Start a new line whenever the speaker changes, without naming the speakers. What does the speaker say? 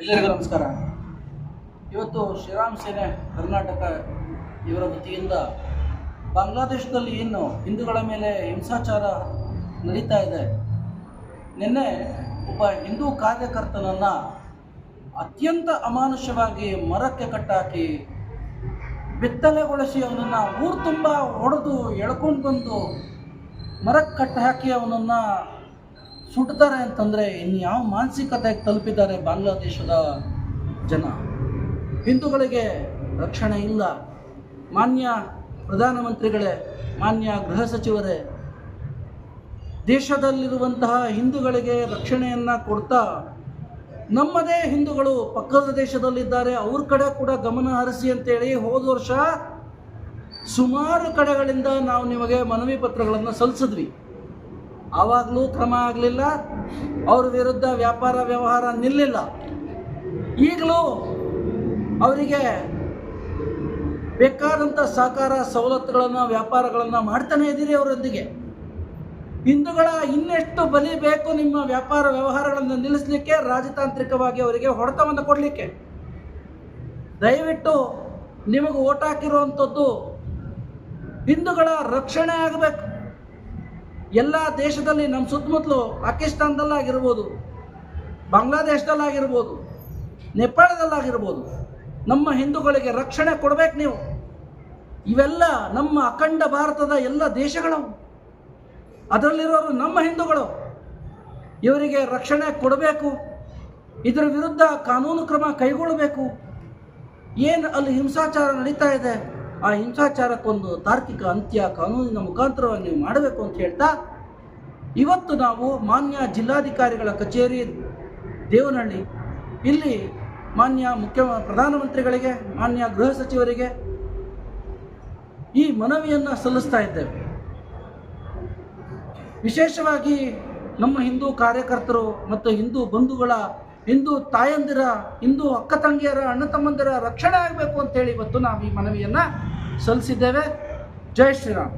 ಎಲ್ಲರಿಗೂ ನಮಸ್ಕಾರ. ಇವತ್ತು ಶ್ರೀರಾಮ್ ಸೇನೆ ಕರ್ನಾಟಕ ಇವರ ವತಿಯಿಂದ ಬಾಂಗ್ಲಾದೇಶದಲ್ಲಿ ಏನು ಹಿಂದೂಗಳ ಮೇಲೆ ಹಿಂಸಾಚಾರ ನಡೀತಾ ಇದೆ, ನಿನ್ನೆ ಒಬ್ಬ ಹಿಂದೂ ಕಾರ್ಯಕರ್ತನನ್ನು ಅತ್ಯಂತ ಅಮಾನುಷವಾಗಿ ಮರಕ್ಕೆ ಕಟ್ಟಾಕಿ ಬೆತ್ತಲೆಗೊಳಿಸಿ ಅವನನ್ನು ಊರು ತುಂಬ ಹೊಡೆದು ಎಳ್ಕೊಂಡು ಬಂದು ಮರಕ್ಕೆ ಕಟ್ಟಿ ಹಾಕಿ ಅವನನ್ನು ಸುಡ್ತಾರೆ ಅಂತಂದರೆ ಇನ್ನು ಯಾವ ಮಾನಸಿಕತೆಗೆ ತಲುಪಿದ್ದಾರೆ ಬಾಂಗ್ಲಾದೇಶದ ಜನ. ಹಿಂದೂಗಳಿಗೆ ರಕ್ಷಣೆ ಇಲ್ಲ. ಮಾನ್ಯ ಪ್ರಧಾನಮಂತ್ರಿಗಳೇ, ಮಾನ್ಯ ಗೃಹ ಸಚಿವರೇ, ದೇಶದಲ್ಲಿರುವಂತಹ ಹಿಂದೂಗಳಿಗೆ ರಕ್ಷಣೆಯನ್ನು ಕೊಡ್ತಾ ನಮ್ಮದೇ ಹಿಂದೂಗಳು ಪಕ್ಕದ ದೇಶದಲ್ಲಿದ್ದಾರೆ, ಅವ್ರ ಕಡೆ ಕೂಡ ಗಮನ ಹರಿಸಿ ಅಂತೇಳಿ ಹೋದ ವರ್ಷ ಸುಮಾರು ಕಡೆಗಳಿಂದ ನಾವು ನಿಮಗೆ ಮನವಿ ಪತ್ರಗಳನ್ನು ಸಲ್ಲಿಸಿದ್ವಿ. ಆವಾಗಲೂ ಕ್ರಮ ಆಗಲಿಲ್ಲ, ಅವ್ರ ವಿರುದ್ಧ ವ್ಯಾಪಾರ ವ್ಯವಹಾರ ನಿಲ್ಲಿಲ್ಲ. ಈಗಲೂ ಅವರಿಗೆ ಬೇಕಾದಂಥ ಸಹಕಾರ ಸವಲತ್ತುಗಳನ್ನು ವ್ಯಾಪಾರಗಳನ್ನು ಮಾಡ್ತಾನೇ ಇದ್ದೀರಿ. ಅವರೊಂದಿಗೆ ಹಿಂದೂಗಳ ಇನ್ನೆಷ್ಟು ಬಲಿ ಬೇಕು ನಿಮ್ಮ ವ್ಯಾಪಾರ ವ್ಯವಹಾರಗಳನ್ನು ನಿಲ್ಲಿಸಲಿಕ್ಕೆ, ರಾಜತಾಂತ್ರಿಕವಾಗಿ ಅವರಿಗೆ ಹೊಡೆತವನ್ನು ಕೊಡಲಿಕ್ಕೆ. ದಯವಿಟ್ಟು ನಿಮಗೆ ಓಟ್ ಹಾಕಿರುವಂಥದ್ದು ಹಿಂದೂಗಳ ರಕ್ಷಣೆ ಆಗಬೇಕು. ಎಲ್ಲ ದೇಶದಲ್ಲಿ ನಮ್ಮ ಸುತ್ತಮುತ್ತಲು ಪಾಕಿಸ್ತಾನದಲ್ಲಾಗಿರ್ಬೋದು, ಬಾಂಗ್ಲಾದೇಶದಲ್ಲಾಗಿರ್ಬೋದು, ನೇಪಾಳದಲ್ಲಾಗಿರ್ಬೋದು, ನಮ್ಮ ಹಿಂದೂಗಳಿಗೆ ರಕ್ಷಣೆ ಕೊಡಬೇಕು ನೀವು. ಇವೆಲ್ಲ ನಮ್ಮ ಅಖಂಡ ಭಾರತದ ಎಲ್ಲ ದೇಶಗಳು, ಅದರಲ್ಲಿರೋರು ನಮ್ಮ ಹಿಂದೂಗಳು. ಇವರಿಗೆ ರಕ್ಷಣೆ ಕೊಡಬೇಕು. ಇದರ ವಿರುದ್ಧ ಕಾನೂನು ಕ್ರಮ ಕೈಗೊಳ್ಳಬೇಕು. ಏನು ಅಲ್ಲಿ ಹಿಂಸಾಚಾರ ನಡೀತಾ ಇದೆ, ಆ ಹಿಂಸಾಚಾರಕ್ಕೊಂದು ತಾರ್ಕಿಕ ಅಂತ್ಯ ಕಾನೂನಿನ ಮುಖಾಂತರವಾಗಿ ನೀವು ಮಾಡಬೇಕು ಅಂತ ಹೇಳ್ತಾ, ಇವತ್ತು ನಾವು ಮಾನ್ಯ ಜಿಲ್ಲಾಧಿಕಾರಿಗಳ ಕಚೇರಿ ದೇವನಹಳ್ಳಿ ಇಲ್ಲಿ ಮಾನ್ಯ ಪ್ರಧಾನಮಂತ್ರಿಗಳಿಗೆ, ಮಾನ್ಯ ಗೃಹ ಸಚಿವರಿಗೆ ಈ ಮನವಿಯನ್ನು ಸಲ್ಲಿಸ್ತಾ ಇದ್ದೇವೆ. ವಿಶೇಷವಾಗಿ ನಮ್ಮ ಹಿಂದೂ ಕಾರ್ಯಕರ್ತರು ಮತ್ತು ಹಿಂದೂ ಬಂಧುಗಳ, ಹಿಂದೂ ತಾಯಂದಿರ, ಹಿಂದೂ ಅಕ್ಕ ತಂಗಿಯರ, ಅಣ್ಣ ತಮ್ಮಂದಿರ ರಕ್ಷಣೆ ಆಗಬೇಕು ಅಂತೇಳಿ ಇವತ್ತು ನಾವು ಈ ಮನವಿಯನ್ನು ಸಲ್ಲಿಸಿದ್ದೇವೆ. ಜೈ ಶ್ರೀರಾಮ್.